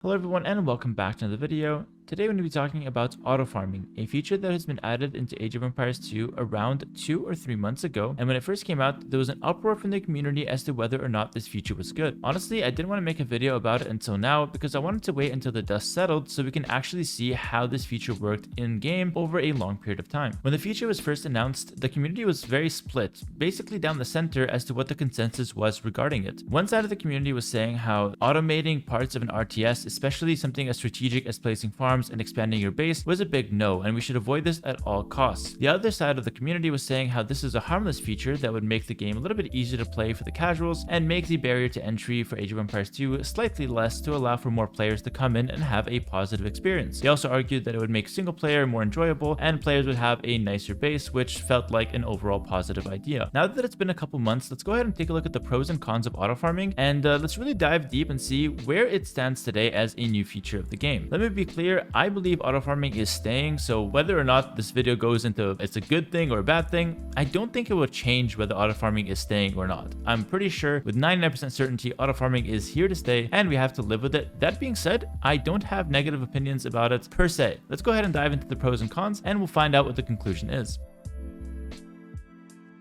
Hello everyone and welcome back to another video. Today we're going to be talking about auto farming, a feature that has been added into Age of Empires 2 around 2 or 3 months ago, and when it first came out there was an uproar from the community as to whether or not this feature was good. Honestly, I didn't want to make a video about it until now because I wanted to wait until the dust settled so we can actually see how this feature worked in game over a long period of time. When the feature was first announced, the community was very split, basically down the center as to what the consensus was regarding it. One side of the community was saying how automating parts of an RTS, especially something as strategic as placing farms and expanding your base, was a big no, and we should avoid this at all costs. The other side of the community was saying how this is a harmless feature that would make the game a little bit easier to play for the casuals and make the barrier to entry for Age of Empires 2 slightly less to allow for more players to come in and have a positive experience. They also argued that it would make single player more enjoyable and players would have a nicer base, which felt like an overall positive idea. Now that it's been a couple months, let's go ahead and take a look at the pros and cons of auto farming, and let's really dive deep and see where it stands today as a new feature of the game. Let me be clear, I believe auto farming is staying, so whether or not this video goes into it's a good thing or a bad thing, I don't think it will change whether auto farming is staying or not. I'm pretty sure with 99% certainty auto farming is here to stay and we have to live with it. That being said, I don't have negative opinions about it per se. Let's go ahead and dive into the pros and cons and we'll find out what the conclusion is.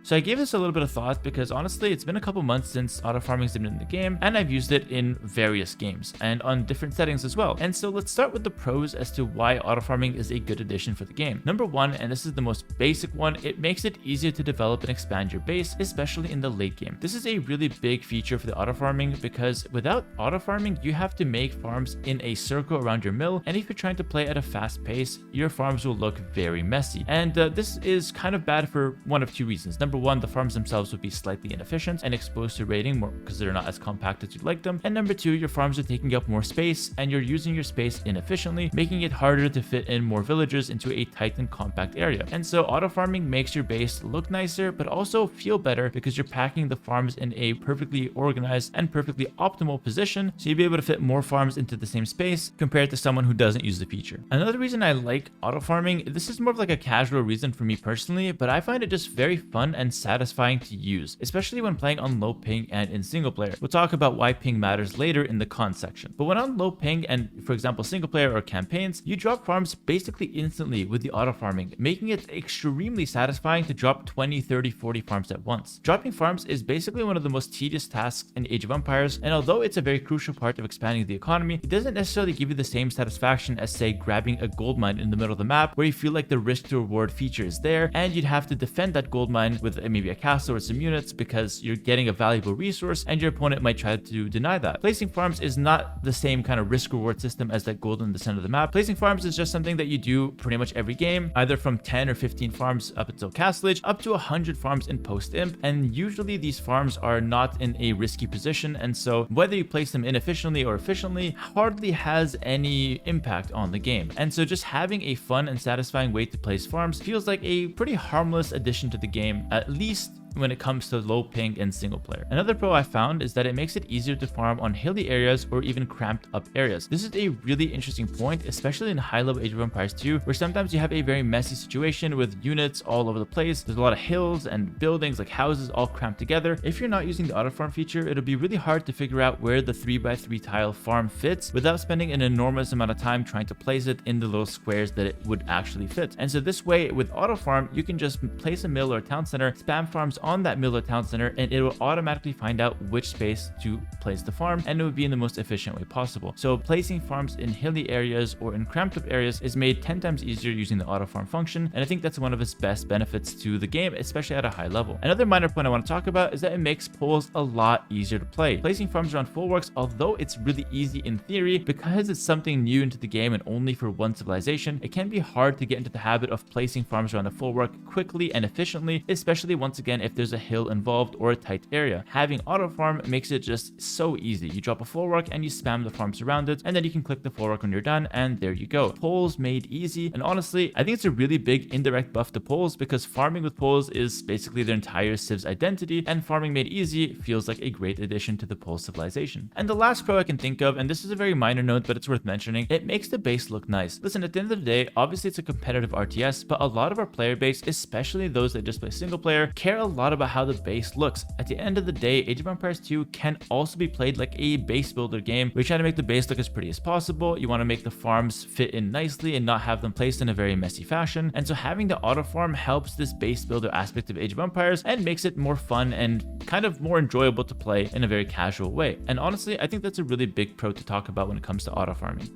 So I gave this a little bit of thought because honestly, it's been a couple months since auto farming has been in the game and I've used it in various games and on different settings as well. And so let's start with the pros as to why auto farming is a good addition for the game. Number one, and this is the most basic one, it makes it easier to develop and expand your base, especially in the late game. This is a really big feature for the auto farming because without auto farming, you have to make farms in a circle around your mill. And if you're trying to play at a fast pace, your farms will look very messy. And this is kind of bad for one of two reasons. Number one, the farms themselves would be slightly inefficient and exposed to raiding more because they're not as compact as you'd like them. And number two, your farms are taking up more space and you're using your space inefficiently, making it harder to fit in more villagers into a tight and compact area. And so auto farming makes your base look nicer, but also feel better because you're packing the farms in a perfectly organized and perfectly optimal position. So you'll be able to fit more farms into the same space compared to someone who doesn't use the feature. Another reason I like auto farming, this is more of like a casual reason for me personally, but I find it just very fun and satisfying to use, especially when playing on low ping and in single player. We'll talk about why ping matters later in the con section. But when on low ping and for example single player or campaigns, you drop farms basically instantly with the auto farming, making it extremely satisfying to drop 20, 30, 40 farms at once. Dropping farms is basically one of the most tedious tasks in Age of Empires, and although it's a very crucial part of expanding the economy, it doesn't necessarily give you the same satisfaction as say grabbing a gold mine in the middle of the map where you feel like the risk to reward feature is there and you'd have to defend that gold mine with maybe a castle or some units because you're getting a valuable resource and your opponent might try to deny that. Placing farms is not the same kind of risk reward system as that gold in the center of the map. Placing farms is just something that you do pretty much every game, either from 10 or 15 farms up until castle age up to 100 farms in post imp, and usually these farms are not in a risky position, and so whether you place them inefficiently or efficiently hardly has any impact on the game. And so just having a fun and satisfying way to place farms feels like a pretty harmless addition to the game, at least when it comes to low ping and single player. Another pro I found is that it makes it easier to farm on hilly areas or even cramped up areas. This is a really interesting point, especially in high level Age of Empires 2, where sometimes you have a very messy situation with units all over the place. There's a lot of hills and buildings like houses all cramped together. If you're not using the auto farm feature, it'll be really hard to figure out where the 3x3 tile farm fits without spending an enormous amount of time trying to place it in the little squares that it would actually fit. And so this way with auto farm, you can just place a mill or a town center, spam farms on that mill or town center, and it will automatically find out which space to place the farm, and it would be in the most efficient way possible. So placing farms in hilly areas or in cramped up areas is made 10 times easier using the auto farm function, and I think that's one of its best benefits to the game, especially at a high level. Another minor point I want to talk about is that it makes polls a lot easier to play. Placing farms around bulwarks, although it's really easy in theory, because it's something new into the game and only for one civilization, it can be hard to get into the habit of placing farms around a bulwark quickly and efficiently, especially once again if there's a hill involved or a tight area. Having auto farm makes it just so easy. You drop a bulwark and you spam the farms around it, and then you can click the bulwark when you're done, and there you go. Polls made easy, and honestly, I think it's a really big indirect buff to polls because farming with polls is basically their entire civ's identity, and farming made easy feels like a great addition to the poll civilization. And the last pro I can think of, and this is a very minor note, but it's worth mentioning, it makes the base look nice. Listen, at the end of the day, obviously it's a competitive RTS, but a lot of our player base, especially those that just play single player, care a lot about how the base looks. At the end of the day, Age of Empires 2 can also be played like a base builder game, where you try to make the base look as pretty as possible. You want to make the farms fit in nicely and not have them placed in a very messy fashion. And so having the auto farm helps this base builder aspect of Age of Empires and makes it more fun and kind of more enjoyable to play in a very casual way. And honestly, I think that's a really big pro to talk about when it comes to auto farming.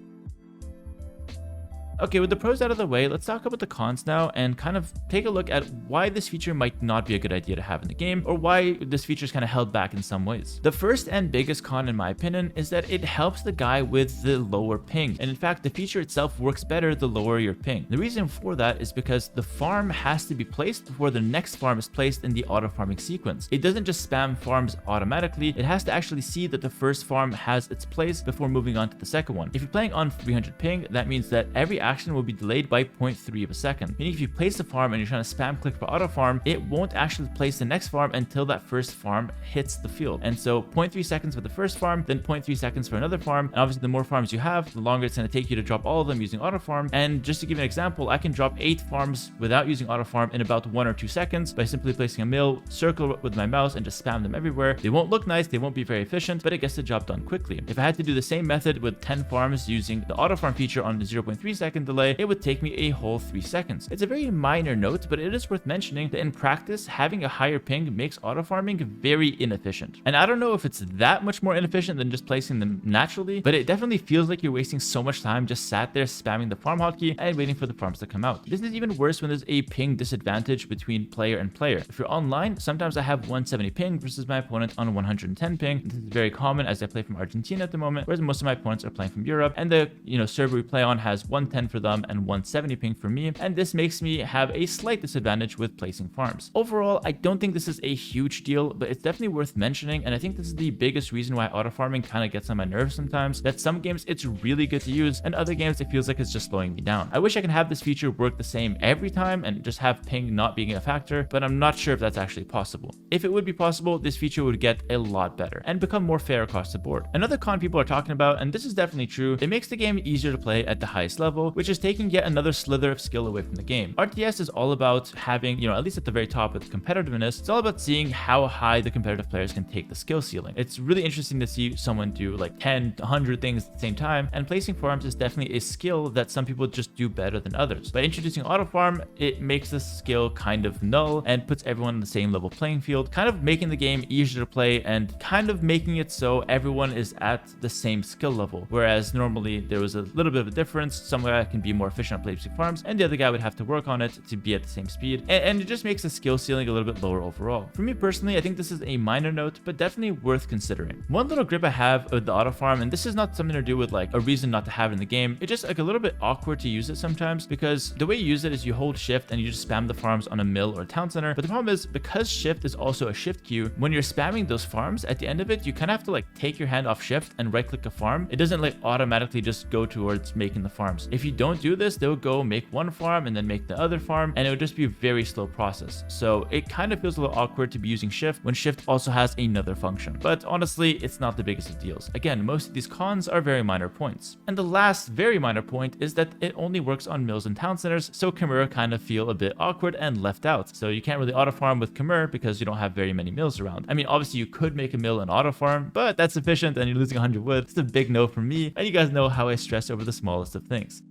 Okay, with the pros out of the way, let's talk about the cons now and kind of take a look at why this feature might not be a good idea to have in the game, or why this feature is kind of held back in some ways. The first and biggest con, in my opinion, is that it helps the guy with the lower ping. And in fact, the feature itself works better the lower your ping. The reason for that is because the farm has to be placed before the next farm is placed in the auto farming sequence. It doesn't just spam farms automatically, it has to actually see that the first farm has its place before moving on to the second one. If you're playing on 300 ping, that means that every action will be delayed by 0.3 of a second. Meaning if you place the farm and you're trying to spam click for auto farm, it won't actually place the next farm until that first farm hits the field. And so 0.3 seconds for the first farm, then 0.3 seconds for another farm. And obviously the more farms you have, the longer it's going to take you to drop all of them using auto farm. And just to give you an example, I can drop 8 farms without using auto farm in about 1 or 2 seconds by simply placing a mill, circle with my mouse, and just spam them everywhere. They won't look nice, they won't be very efficient, but it gets the job done quickly. If I had to do the same method with 10 farms using the auto farm feature on the 0.3 second delay, it would take me a whole 3 seconds. It's a very minor note, but it is worth mentioning that in practice, having a higher ping makes auto farming very inefficient. And I don't know if it's that much more inefficient than just placing them naturally, but it definitely feels like you're wasting so much time just sat there spamming the farm hotkey and waiting for the farms to come out. This is even worse when there's a ping disadvantage between player and player. If you're online, sometimes I have 170 ping versus my opponent on 110 ping. This is very common as I play from Argentina at the moment, whereas most of my opponents are playing from Europe, and the server we play on has 110 for them and 170 ping for me, and this makes me have a slight disadvantage with placing farms. Overall, I don't think this is a huge deal, but it's definitely worth mentioning, and I think this is the biggest reason why auto farming kind of gets on my nerves sometimes, that some games it's really good to use, and other games it feels like it's just slowing me down. I wish I could have this feature work the same every time and just have ping not being a factor, but I'm not sure if that's actually possible. If it would be possible, this feature would get a lot better and become more fair across the board. Another con people are talking about, and this is definitely true, it makes the game easier to play at the highest level, which is taking yet another slither of skill away from the game. RTS is all about having, at least at the very top of the competitiveness, it's all about seeing how high the competitive players can take the skill ceiling. It's really interesting to see someone do like 10, 100 things at the same time, and placing farms is definitely a skill that some people just do better than others. By introducing auto farm, it makes this skill kind of null and puts everyone on the same level playing field, kind of making the game easier to play and kind of making it so everyone is at the same skill level. Whereas normally there was a little bit of a difference, somewhere I can be more efficient at placing farms, and the other guy would have to work on it to be at the same speed, and it just makes the skill ceiling a little bit lower overall. For me personally, I think this is a minor note, but definitely worth considering. One little grip I have with the auto farm, and this is not something to do with like a reason not to have it in the game, it's just like a little bit awkward to use it sometimes, because the way you use it is you hold shift and you just spam the farms on a mill or a town center. But the problem is, because shift is also a shift queue, when you're spamming those farms, at the end of it, you kind of have to like take your hand off shift and right click a farm. It doesn't like automatically just go towards making the farms. If you don't do this, they'll go make one farm and then make the other farm, and it would just be a very slow process. So it kind of feels a little awkward to be using shift when shift also has another function. But honestly, it's not the biggest of deals. Again, most of these cons are very minor points. And the last very minor point is that it only works on mills and town centers, so Khmer kind of feel a bit awkward and left out. So you can't really auto farm with Khmer because you don't have very many mills around. I mean, obviously you could make a mill and auto farm, but that's efficient and you're losing 100 wood. It's a big no from me, and you guys know how I stress over the smallest of things.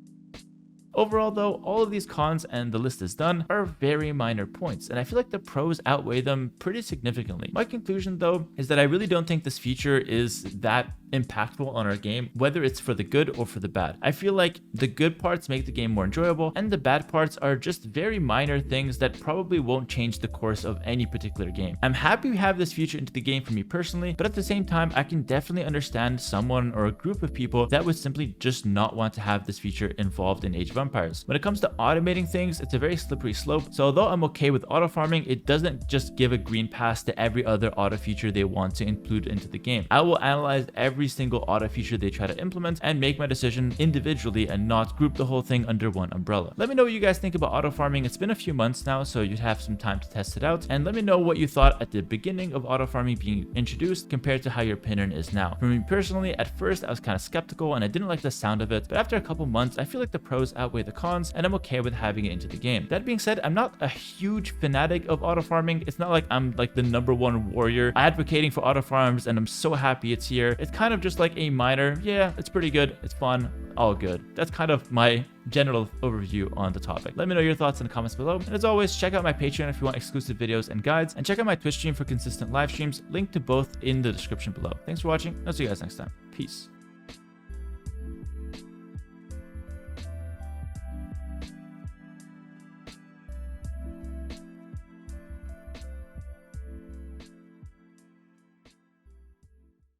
Overall though, all of these cons, and the list is done, are very minor points, and I feel like the pros outweigh them pretty significantly. My conclusion though is that I really don't think this feature is that impactful on our game, whether it's for the good or for the bad. I feel like the good parts make the game more enjoyable, and the bad parts are just very minor things that probably won't change the course of any particular game. I'm happy we have this feature into the game for me personally, but at the same time, I can definitely understand someone or a group of people that would simply just not want to have this feature involved in Age of Empires. When it comes to automating things, it's a very slippery slope, so although I'm okay with auto farming, it doesn't just give a green pass to every other auto feature they want to include into the game. I will analyze every every single auto feature they try to implement and make my decision individually and not group the whole thing under one umbrella. Let me know what you guys think about auto farming. It's been a few months now, so you'd have some time to test it out, and let me know what you thought at the beginning of auto farming being introduced compared to how your opinion is now. For me personally, at first I was kind of skeptical and I didn't like the sound of it, but after a couple months I feel like the pros outweigh the cons and I'm okay with having it into the game. That being said, I'm not a huge fanatic of auto farming. It's not like I'm like the #1 warrior advocating for auto farms and I'm so happy it's here. It's kind of just like a minor, yeah, it's pretty good, it's fun, all good. That's kind of my general overview on the topic. Let me know your thoughts in the comments below. And as always, check out my Patreon if you want exclusive videos and guides, and check out my Twitch stream for consistent live streams. Link to both in the description below. Thanks for watching. I'll see you guys next time. Peace.